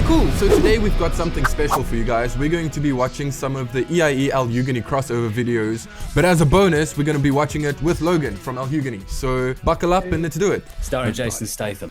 cool. So today we've got something special for you guys. We're going to be watching some of the E.I.E. LHugueny crossover videos, but as a bonus, we're going to be watching it with Logan from LHugueny. So buckle up and let's do it. Starring Jason Statham.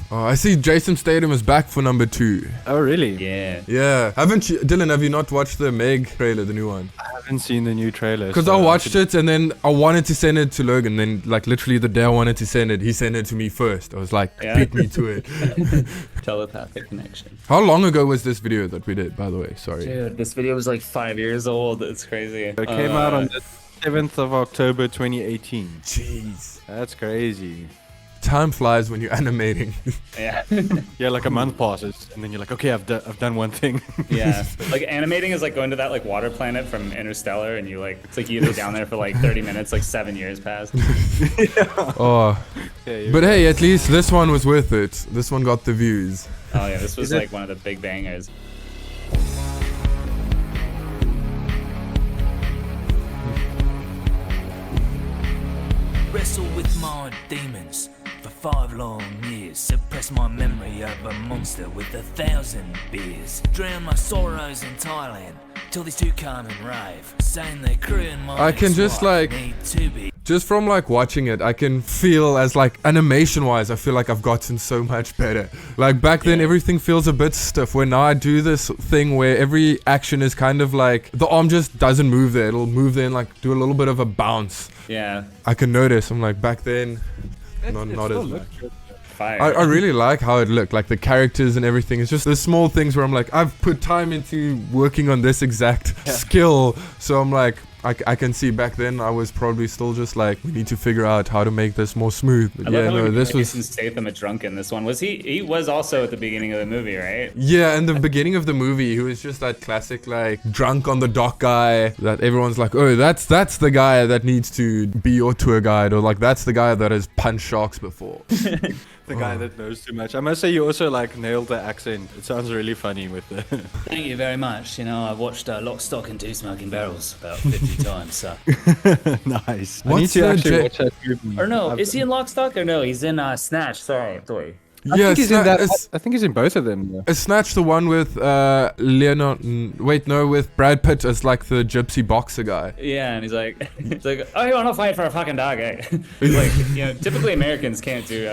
Oh, I see Jason Statham is back for number 2. Oh, really? Yeah. Yeah. Haven't you, Dylan, have you not watched the MEG trailer, the new one? I haven't seen the new trailer. Because I watched it and then I wanted to send it to Logan. Then, like, literally the day I wanted to send it, he sent it to me first. I was like, beat me to it. Telepathic connection. How long ago was this video that we did, by the way? Sorry. Dude, this video was like 5 years old. It's crazy. It came out on the 7th of October 2018. Jeez. That's crazy. Time flies when you're animating. Yeah. Yeah, like a month passes, and then you're like, okay, I've done one thing. Yeah. Like animating is like going to that like water planet from Interstellar, and you like it's like you're down there for like 30 minutes, like 7 years passed. Oh. Yeah, But hey, at least this one was worth it. This one got the views. Oh yeah, this was like one of the big bangers. Wrestle with my demons for 5 long years. Suppress my memory of a monster with 1,000 beers. Drown my sorrows in Thailand till these two come and rave. Saying they crew and my I can just like, need to be. just from like watching it, I can feel as like animation wise, I feel like I've gotten so much better. Like back then everything feels a bit stiff, where now I do this thing where every action is kind of like, the arm just doesn't move there. It'll move there and like do a little bit of a bounce. Yeah. I can notice, I'm like back then, not as much. Fire. I really like how it looked, like the characters and everything. It's just the small things where I'm like, I've put time into working on this exact skill. So I'm like, I can see back then I was probably still just like, we need to figure out how to make this more smooth. But yeah, no, this was... Jason Statham a drunk in this one. Was he was also at the beginning of the movie, right? Yeah, in the beginning of the movie, he was just that classic like drunk on the dock guy that everyone's like, oh, that's the guy that needs to be your tour guide, or like that's the guy that has punched sharks before. The guy that knows too much. I must say, you also like nailed the accent. It sounds really funny with the. Thank you very much. You know, I've watched Lock, Stock and Two Smoking Barrels about 50 times. So. Nice. I need What's to the actually watch that movie. Or no, is he in Lock, Stock? Or no, he's in Snatch. Sorry. I think he's in that. I think he's in both of them. Though. Is Snatch the one with with Brad Pitt as like the gypsy boxer guy? Yeah, and he's like, oh, you want to fight for a fucking dog, eh? Like, you know, typically Americans can't do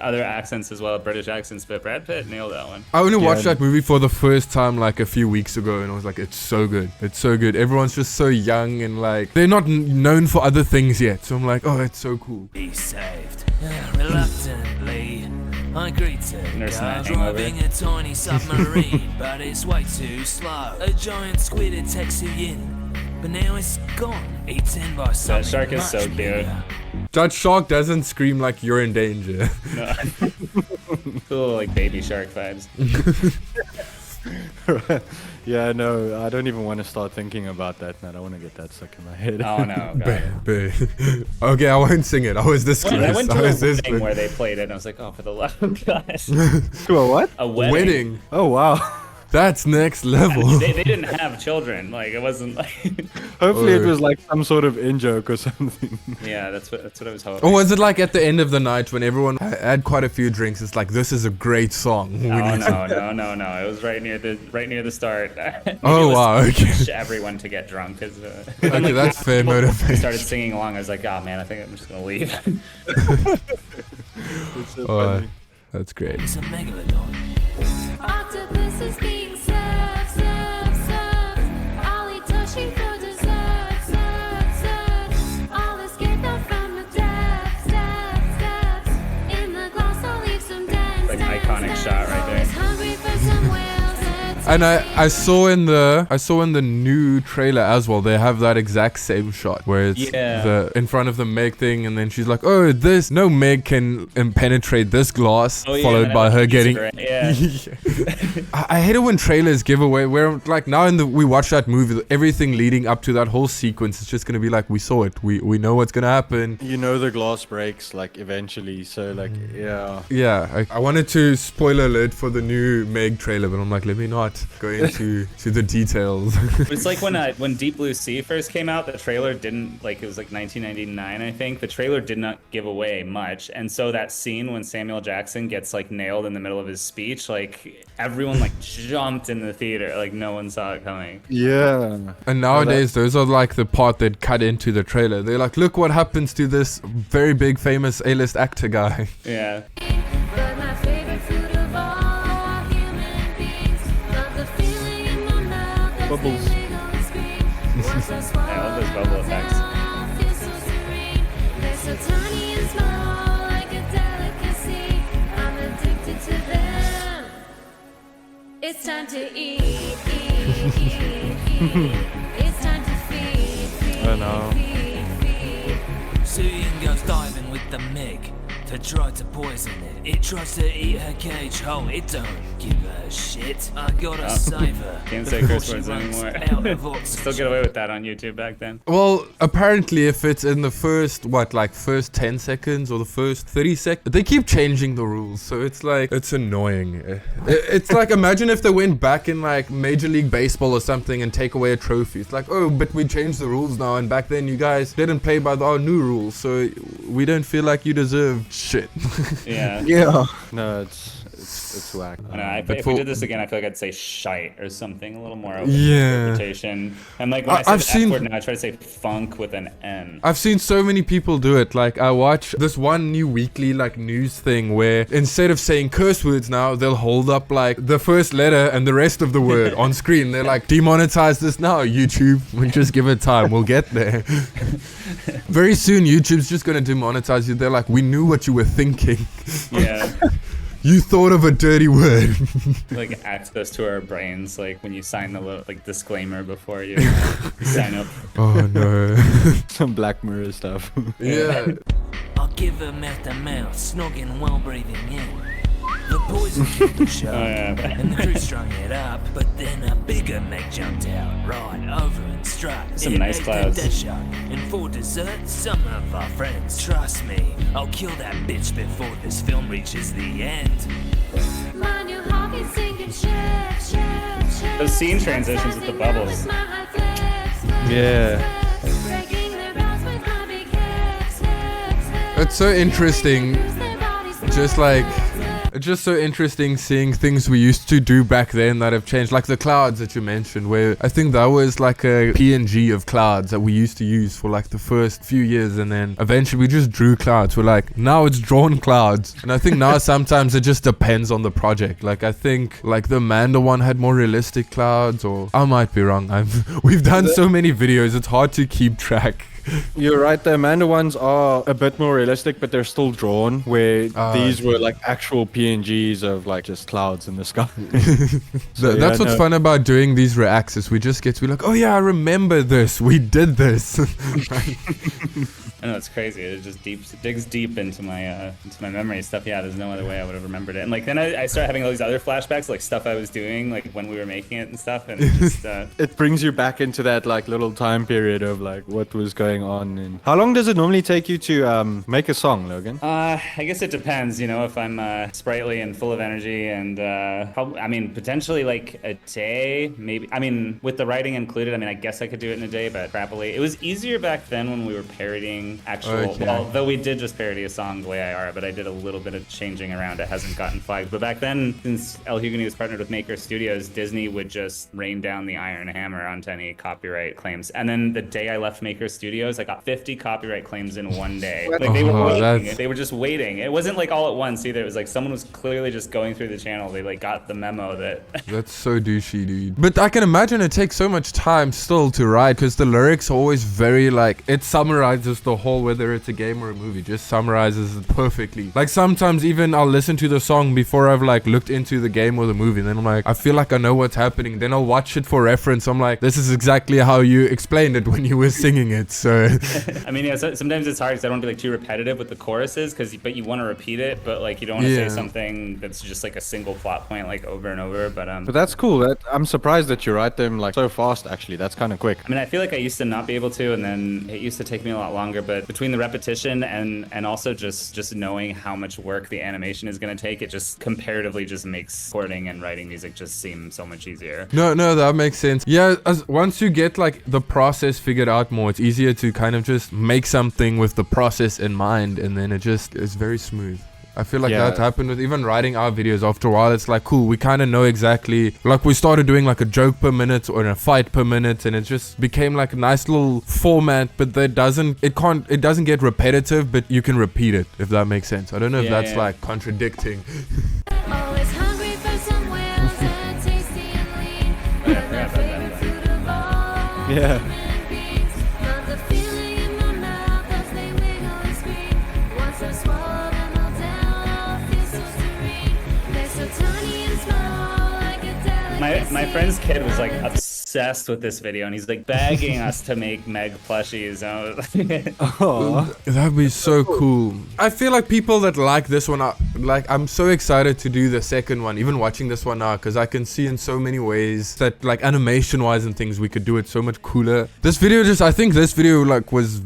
other accents as well, British accents, but Brad Pitt nailed that one. I only watched that movie for the first time like a few weeks ago, and I was like, it's so good. It's so good. Everyone's just so young and like they're not known for other things yet. So I'm like, oh, it's so cool. Be saved. Reluctantly, I agreed to Nurse go Night driving hangover. a tiny submarine, but it's way too slow. A giant squid attacks you in, but now it's gone, eaten by something That shark is so much cute. bigger. That shark doesn't scream like you're in danger. No. Cool, like baby shark vibes. Yeah, no, I don't even want to start thinking about that, man. I want to get that stuck in my head. Oh no. God. Okay, I won't sing it. I was this I close. went I to was a this wedding close. where they played it, and I was like, oh, for the love of God. To a what? A wedding. Wedding. Oh, wow. That's next level. They didn't have children. Like, it wasn't like... Hopefully it was like some sort of in-joke or something. Yeah, that's what I was hoping. Or was it like at the end of the night when everyone had quite a few drinks? It's like, this is a great song. We Oh, need to- no. It was right near the start. Oh, wow, okay. Push everyone to get drunk. Okay, that's fair motivation. I started singing along. I was like, oh man, I think I'm just gonna leave. It's so Oh, funny. that's great. It's a megalodon. Octopus is being served. I'll eat sushi for dessert. I'll escape out from the depths. In the glass, I'll leave some dents. Like an iconic shot right there. Hungry for some whales. And I saw in the new trailer as well, they have that exact same shot where it's in front of the Meg thing, and then she's like, oh, no Meg can penetrate this glass, followed by her getting Yeah. I hate it when trailers give away, where like now we watch that movie, everything leading up to that whole sequence, it's just gonna be like, we saw it, we know what's gonna happen. You know the glass breaks like eventually, so like yeah. Yeah, I wanted to spoiler alert for the new Meg trailer, but I'm like, let me not. without going to the details. It's like when Deep Blue Sea first came out, the trailer didn't, like, it was like 1999, I think. The trailer did not give away much. And so that scene when Samuel Jackson gets like nailed in the middle of his speech, like everyone like jumped in the theater. Like no one saw it coming. Yeah. And nowadays, those are like the part that cut into the trailer. They're like, look what happens to this very big, famous A-list actor guy. Yeah. But my favorite food of all are human beings. Love the feeling in my mouth as Bubbles. they wiggle and scream. Once I swallow I love those bubble effects. I feel so serene. They're so tiny and small, like a delicacy. I'm addicted to them. It's time to eat. It's time to feed. Oh, no. feed. Suyin goes diving with the Meg to try to poison it. It tries to eat her cage whole. It don't give a shit. I gotta save her. Can't say before curse she words runs anymore. out of oxygen. Still get away with that on YouTube back then. Well, apparently if it's in the first 10 seconds or the first 30 seconds, they keep changing the rules. So it's like, it's annoying. It's like, imagine if they went back in like Major League Baseball or something and take away a trophy. It's like, oh, but we changed the rules now. And back then you guys didn't play by our new rules. So we don't feel like you deserve shit. Yeah. Yeah. No, it's whack. I know, But if we did this again, I feel like I'd say shite or something a little more open Yeah. interpretation. And like when I say I've the seen- F word now, I try to say funk with an N. I've seen so many people do it. Like I watch this one new weekly like news thing where instead of saying curse words now, they'll hold up like the first letter and the rest of the word on screen. They're like, demonetize this now, YouTube. We just give it time. We'll get there. Very soon, YouTube's just gonna demonetize you. They're like, we knew what you were thinking. Yeah. You thought of a dirty word. Like access to our brains, like when you sign the little like disclaimer before you sign up. Oh no. Some Black Mirror stuff. Yeah. I'll give her mouth to mouth, snogging while breathing in. The poison killed the shark, yeah. and the crew strung it up. But then a bigger Meg jumped out, right over and struck. Some It nice ate clouds. the dead shark. And for dessert, some of our friends. Trust me, I'll kill that bitch before this film reaches the end. My new hobby singing chef. Those scene transitions with the bubbles. Yeah. It's so interesting. It's just so interesting seeing things we used to do back then that have changed, like the clouds that you mentioned, where I think that was like a PNG of clouds that we used to use for like the first few years, and then eventually we just drew clouds. We're like, now it's drawn clouds. And I think now sometimes it just depends on the project. Like I think like the Manda one had more realistic clouds, or I might be wrong. We've done so many videos, it's hard to keep track. You're right, the Amanda ones are a bit more realistic, but they're still drawn, where these were like actual PNGs of like just clouds in the sky. So, That's what's fun about doing these reacts is we just get to be like, oh yeah, I remember this. We did this. I know, it's crazy. It just digs deep into my memory stuff. Yeah, there's no other way I would have remembered it. And like then I started having all these other flashbacks, like stuff I was doing, like when we were making it and stuff. And it just It brings you back into that like little time period of like what was going on. And how long does it normally take you to make a song, Logan? I guess it depends. You know, if I'm sprightly and full of energy, and I mean potentially like a day, maybe. I mean with the writing included, I mean I guess I could do it in a day, but crappily, it was easier back then when we were parodying actual. Okay. Well, though we did just parody a song the way I are, but I did a little bit of changing around. It hasn't gotten flagged. But back then, since LHugueny was partnered with Maker Studios, Disney would just rain down the iron hammer onto any copyright claims. And then the day I left Maker Studios, I got 50 copyright claims in one day. Like they were waiting. They were just waiting. It wasn't like all at once either. It was like someone was clearly just going through the channel. They like got the memo that. That's so douchey, dude. But I can imagine it takes so much time still to write, because the lyrics are always very like, it summarizes the whole, whether it's a game or a movie, just summarizes it perfectly. Like sometimes even I'll listen to the song before I've like looked into the game or the movie, and then I'm like, I feel like I know what's happening. Then I'll watch it for reference. I'm like, this is exactly how you explained it when you were singing it. So So I mean, yeah, sometimes it's hard because I don't want to be like too repetitive with the choruses, but you want to repeat it, but like you don't want to Yeah. say something that's just like a single plot point like over and over. But that's cool. I'm surprised that you write them like so fast. Actually, that's kind of quick. I mean, I feel like I used to not be able to, and then it used to take me a lot longer. But between the repetition and also just knowing how much work the animation is going to take, it just comparatively just makes recording and writing music just seem so much easier. no, that makes sense. Yeah, once you get like the process figured out more, it's easier to kind of just make something with the process in mind, and then it just is very smooth. I feel like that happened with even writing our videos. After a while, it's like, cool, we kind of know exactly, like we started doing like a joke per minute or a fight per minute, and it just became like a nice little format, but it doesn't get repetitive, but you can repeat it, if that makes sense. I don't know if that's like contradicting. Always hungry for some whales that tasty and lean. But my favorite food of all. Yeah. Human beings. Love the feeling in my mouth as they wiggle and scream. Once I swallow them all down, I'll feel so serene. They're so tiny and small, like a delicacy. My friend's kid was like obsessed with this video, and he's like begging us to make Meg plushies. And I was like, That'd be so cool. I feel like people that like this one are like, I'm so excited to do the second one, even watching this one now, because I can see in so many ways that like animation wise and things, we could do it so much cooler. I think this video like was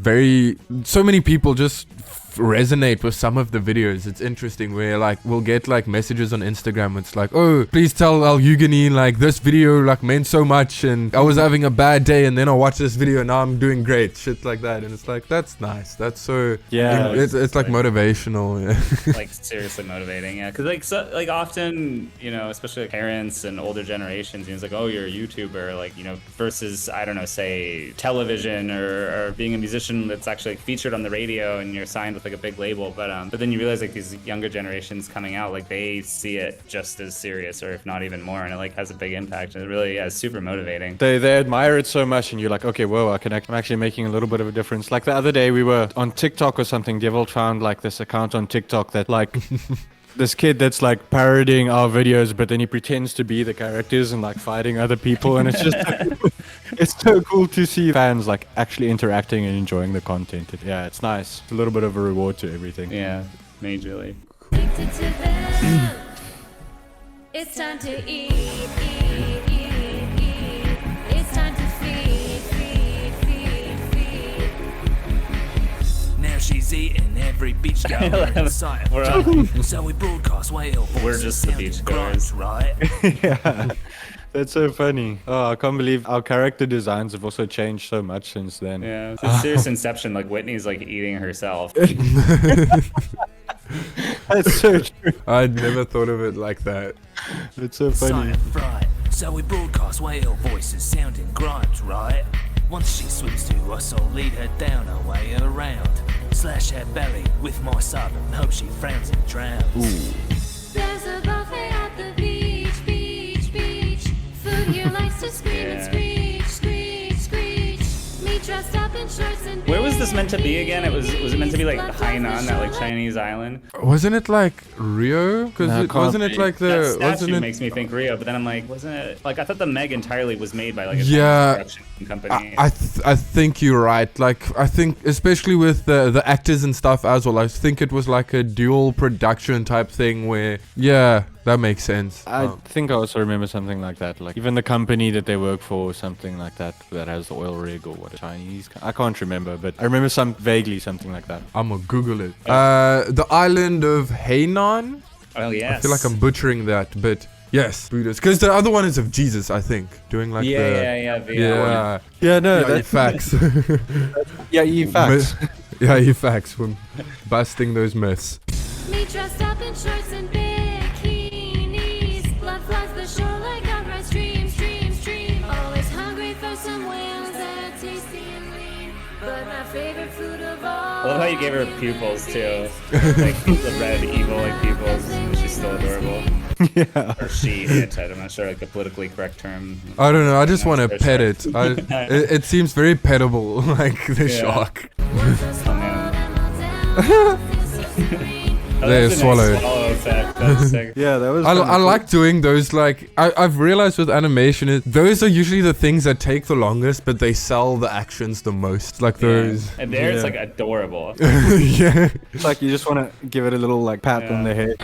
so many people just resonate with some of the videos. It's interesting where like we'll get like messages on Instagram. It's like, oh, please tell LHugueny like this video like meant so much, and I was having a bad day and then I watched this video and now I'm doing great, shit like that. And it's like, that's nice. That's so it's like motivational. Yeah. like seriously motivating. Yeah, because like often, you know, especially like parents and older generations, it's like, oh, you're a YouTuber, like, you know, versus, I don't know, say television or being a musician that's actually like featured on the radio and you're signed with like a big label. But then you realize like these younger generations coming out, like they see it just as serious, or if not even more, and it like has a big impact, and it really is super motivating. They admire it so much, and you're like, okay, whoa, I'm actually making a little bit of a difference. Like the other day, we were on TikTok or something. Devil found like this account on TikTok that like this kid that's like parodying our videos, but then he pretends to be the characters and like fighting other people, and it's just it's so cool to see fans like actually interacting and enjoying the content. It's nice. It's a little bit of a reward to everything. Yeah, majorly. Addicted to them. It's time to eat, eat, eat, eat. It's time to feed, feed, feed, feed. Now she's eating every beach goer in sight. So we broadcast whale voices. We're just the sounding beach grunts, goers. right? Yeah. That's so funny. Oh, I can't believe our character designs have also changed so much since then. Yeah, it's a serious inception. Like Whitney's like eating herself. That's so true. I'd never thought of it like that. It's so funny. Sight fright. So we broadcast whale voices sounding grimes, right? Once she swims to us, I'll lead her down her way around. Slash her belly with my sub and hope she frowns and drowns. There's a buffet at the beach, beach, beach. Food here likes to scream and screech, screech, screech. Me dressed up in shorts and Where was this meant to be again? Was it meant to be like Hainan, that like Chinese island? Wasn't it like Rio? Because No, it can't wasn't it be. like That the statue wasn't it? makes me think Rio, but then I'm like, wasn't it like, I thought the Meg entirely was made by like a Yeah. Chinese production company. I think you're right. Like I think especially with the actors and stuff as well. I think it was like a dual production type thing where that makes sense. I think I also remember something like that. Like even the company that they work for, or something like that, that has the oil rig or what, a Chinese. I can't remember, but I remember vaguely something like that. I'm gonna Google it. The island of Hainan. Oh yes. I feel like I'm butchering that, but yes, Buddhist. Because the other one is of Jesus, I think, doing like yeah. Yeah, no, yeah, facts. facts. Yeah, facts. We're busting those myths. Me dressed up in shorts and bikinis. Blood floods the shore like outright stream, stream, stream. Always hungry for some whales that are tasty and lean. But my favorite food of all. I love how you gave her pupils too. Like the red evil like pupils. She's still adorable. Yeah. Or she, it, I'm not sure like the politically correct term. I don't know. I just want to That's pet right. it. It seems very pettable, like the Yeah. shark. Once I Oh, swallow man. them all down, I'll feel so serene. Oh, They're that's a nice swallowed. swallow effect. That's sick. Yeah, that was. I like doing those, like, I've realized with animation, those are usually the things that take the longest, but they sell the actions the most. Like those. And there it's Yeah. like adorable. Yeah. It's like you just want to give it a little like pat on the head.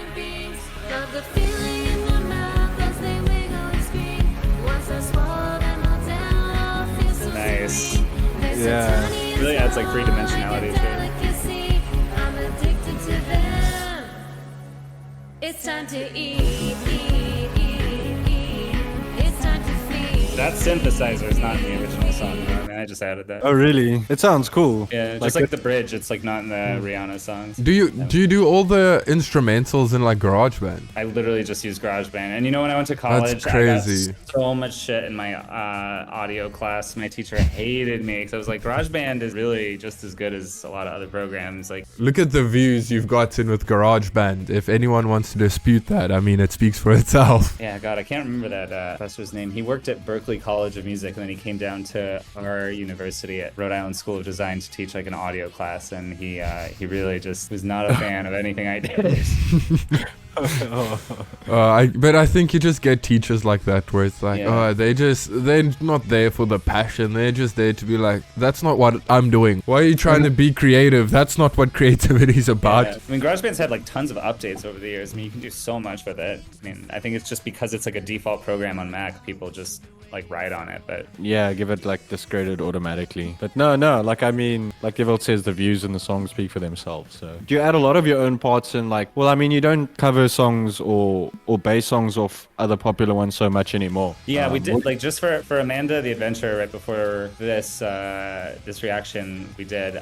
Love the feeling in your mouth as they wiggle and scream. Once I swallow them all down, I'll feel so Nice. free. There's a Yeah. tiny Really adds, like, three-dimensionality to it. delicacy. I'm addicted to them. It's time to eat, eat, eat, eat. It's time to feed. That synthesizer is not in the original song. You know what I mean? I just added that. Oh really? It sounds cool. Yeah, just like the bridge. It's like not in the Rihanna songs. Do you do all the instrumentals in like GarageBand? I literally just use GarageBand. And you know, when I went to college, crazy. I got so much shit in my audio class. My teacher hated me because I was like, GarageBand is really just as good as a lot of other programs. Like, Look at the views you've gotten with GarageBand. If anyone wants to dispute that, I mean, it speaks for itself. yeah, God, I can't remember that professor's name. He worked at Berklee College of Music, and then he came down to our university at Rhode Island School of Design to teach like an audio class, and he really just was not a fan of anything I did. But I think you just get teachers like that where it's like, Yeah. they're not there for the passion. They're just there to be like, that's not what I'm doing. Why are you trying to be creative? That's not what creativity is about. Yeah. I mean, GarageBand's had like tons of updates over the years. I mean, you can do so much with it. I mean, I think it's just because it's like a default program on Mac, people just like ride on it. But Yeah, give it like discarded automatically. But no, like I mean, like Devil says, the views and the songs speak for themselves. So do you add a lot of your own parts in? Like, well, I mean, you don't cover songs or base songs off other popular ones so much anymore. yeah, we did what- like just for Amanda the Adventure right before this this reaction we did.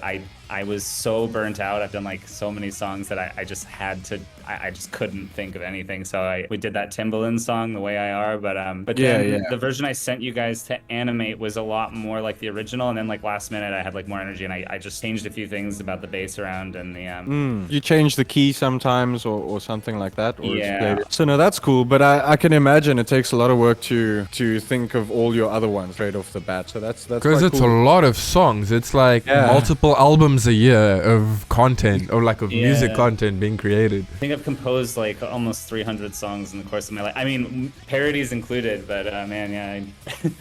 I was so burnt out. I've done like so many songs that I just had to. I just couldn't think of anything. So we did that Timbaland song, The Way I Are. But then the version I sent you guys to animate was a lot more like the original. And then like last minute I had like more energy and I just changed a few things about the bass around and the You change the key sometimes or something like that? Or it's Yeah. played it. So no, that's cool. But I can imagine it takes a lot of work to think of all your other ones right off the bat. So that's Because quite it's cool. a lot of songs. It's like Yeah. multiple albums a year of content or like of music Yeah. content being created. I think I've composed like almost 300 songs in the course of my life. I mean, parodies included, but man, yeah,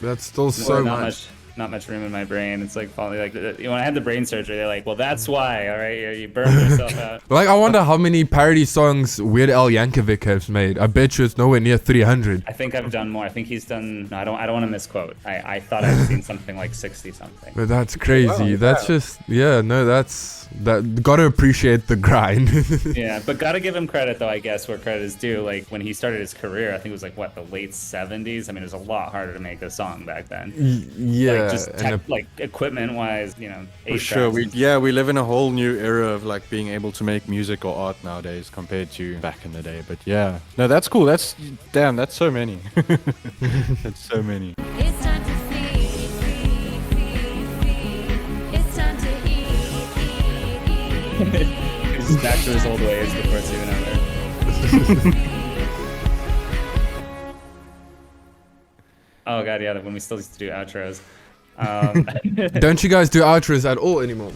That's still so not much. not much room in my brain. It's like finally like when I had the brain surgery, they're like, well, that's why. All right, you burned yourself out. Like, I wonder how many parody songs Weird Al Yankovic has made. I bet you it's nowhere near 300. I think I've done more. I think he's done. No, I don't want to misquote. I thought I'd seen something like 60 something. But that's crazy. Wow, That's just, yeah, no, that gotta appreciate the grind. Yeah, but gotta give him credit though. I guess where credit is due. Like when he started his career, I think it was like what the late 70s. I mean, it was a lot harder to make a song back then. Yeah. Like just and like equipment wise, you know. For 8 sure. tracks. We live in a whole new era of like being able to make music or art nowadays compared to back in the day. But yeah, no, that's cool. That's so many. That's so many. It's time to feed, feed, feed, feed. It's time to eat, eat, eat, eat. He's just back to his old ways before it's even over. Oh god, yeah, when we still used to do outros. don't you guys do outros at all anymore?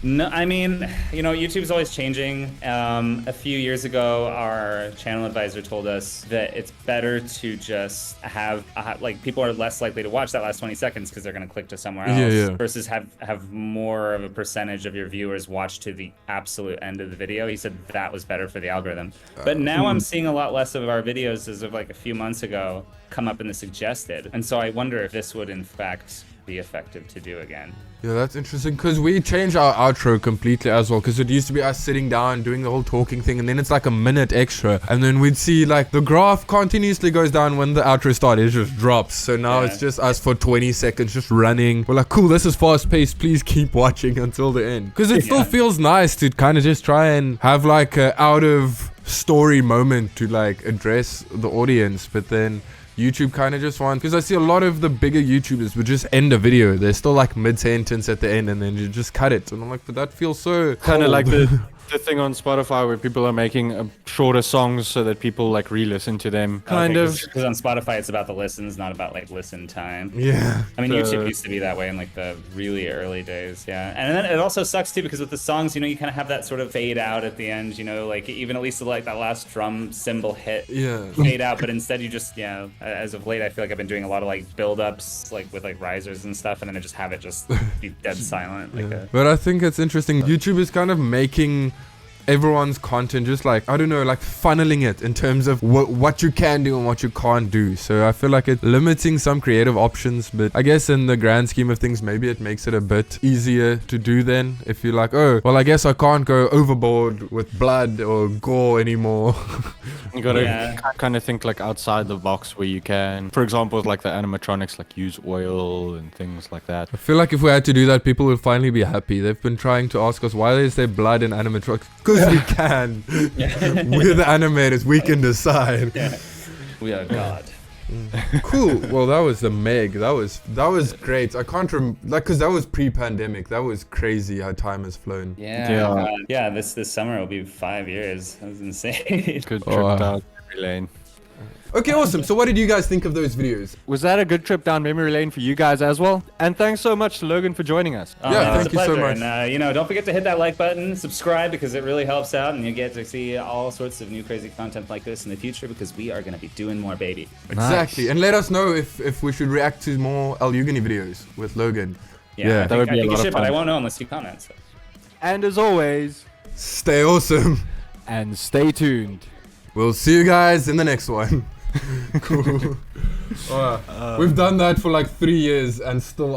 No, I mean, you know, YouTube's always changing. A few years ago, our channel advisor told us that it's better to just have, like, people are less likely to watch that last 20 seconds because they're going to click to somewhere else Yeah. versus have more of a percentage of your viewers watch to the absolute end of the video. He said that was better for the algorithm. But now I'm seeing a lot less of our videos as of like a few months ago come up in the suggested. And so I wonder if this would in fact be effective to do again. Yeah, that's interesting because we changed our outro completely as well, because it used to be us sitting down doing the whole talking thing, and then it's like a minute extra, and then we'd see like the graph continuously goes down when the outro starts. It just drops. So now Yeah. it's just us for 20 seconds just running. We're like, cool, this is fast paced, please keep watching until the end, because it still feels nice to kind of just try and have like a out of story moment to like address the audience. But then YouTube kind of just wants, because I see a lot of the bigger YouTubers would just end a video. They're still like mid-sentence at the end and then you just cut it. And I'm like, but that feels so Kind of cold. like the thing on Spotify where people are making shorter songs so that people like re-listen to them. Kind of. Because on Spotify, it's about the listens, not about like listen time. Yeah. I mean, So- YouTube used to be that way in like the really early days, yeah. And then it also sucks too because with the songs, you know, you kind of have that sort of fade out at the end, you know, like even at least like that last drum cymbal hit, Yeah. fade out. But instead, you just, you know, as of late, I feel like I've been doing a lot of like build-ups, like with like risers and stuff, and then I just have it just be dead silent, like a. But I think it's interesting. YouTube is kind of making everyone's content just like, I don't know, like funneling it in terms of what you can do and what you can't do. So I feel like it's limiting some creative options, but I guess in the grand scheme of things, maybe it makes it a bit easier to do then. If you're like, oh, well, I guess I can't go overboard with blood or gore anymore. You gotta Yeah. kind of think like outside the box where you can. For example, like the animatronics, like use oil and things like that. I feel like if we had to do that, people would finally be happy. They've been trying to ask us, why is there blood in animatronics? Because we can. We're the animators. We can decide. We are God. Cool. Well, that was the Meg. That was great. I can't remember, like, because that was pre-pandemic. That was crazy how time has flown. Yeah. This summer will be 5 years. That was insane. Good trip Oh. down memory lane. Okay, awesome. So what did you guys think of those videos? Was that a good trip down memory lane for you guys as well? And thanks so much to Logan for joining us. Yeah, It was thank a you so pleasure. much. And, you know, don't forget to hit that like button, subscribe because it really helps out, and you get to see all sorts of new crazy content like this in the future because we are going to be doing more, baby. Exactly. Nice. And let us know if we should react to more LHugueny videos with Logan. Yeah, that would be a you lot of should, but I fun. won't know unless you comment. So. And as always, Stay awesome. and stay tuned. We'll see you guys in the next one. Cool. We've done that for like 3 years and still